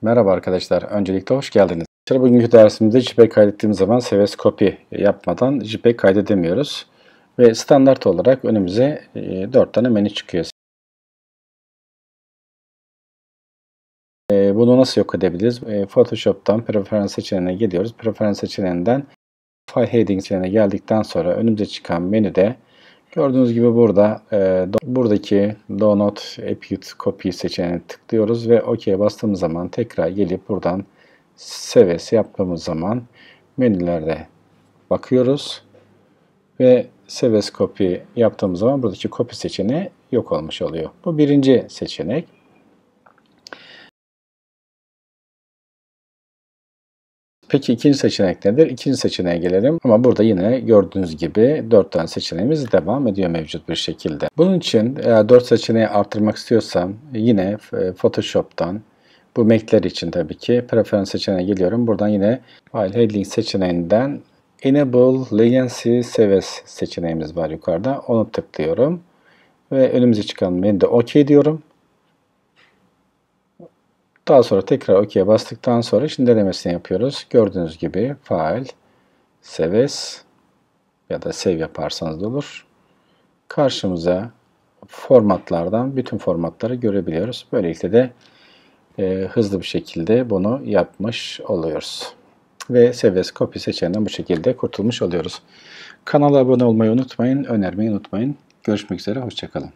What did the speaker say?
Merhaba arkadaşlar, öncelikle hoş geldiniz. Bugünkü dersimizde JPEG kaydettiğimiz zaman seves copy yapmadan JPEG kaydedemiyoruz. Ve standart olarak önümüze 4 tane menü çıkıyor. Bunu nasıl yok edebiliriz? Photoshop'tan Preference seçeneğine geliyoruz. Preference seçeneğinden File Heading seçeneğine geldikten sonra önümüze çıkan menüde gördüğünüz gibi burada buradaki Do Not Impute Copy seçeneğine tıklıyoruz ve OK'ye bastığımız zaman tekrar gelip buradan seves yaptığımız zaman menülerde bakıyoruz ve seves copy yaptığımız zaman buradaki copy seçeneği yok olmuş oluyor. Bu birinci seçenek. Peki ikinci seçenek nedir? İkinci seçeneğe gelelim ama burada yine gördüğünüz gibi 4 tane seçeneğimiz devam ediyor mevcut bir şekilde. Bunun için eğer 4 seçeneği arttırmak istiyorsam yine Photoshop'tan bu Mac'ler için tabii ki Preference seçeneğine geliyorum. Buradan yine File Heading seçeneğinden Enable Legacy Seves seçeneğimiz var yukarıda. Onu tıklıyorum ve önümüze çıkan menüde OK diyorum. Daha sonra tekrar OK'ye bastıktan sonra şimdi denemesini yapıyoruz. Gördüğünüz gibi File, Seves ya da Save yaparsanız da olur. Karşımıza formatlardan bütün formatları görebiliyoruz. Böylelikle de hızlı bir şekilde bunu yapmış oluyoruz. Ve Seves Copy seçeneğinden bu şekilde kurtulmuş oluyoruz. Kanala abone olmayı unutmayın, önermeyi unutmayın. Görüşmek üzere, hoşça kalın.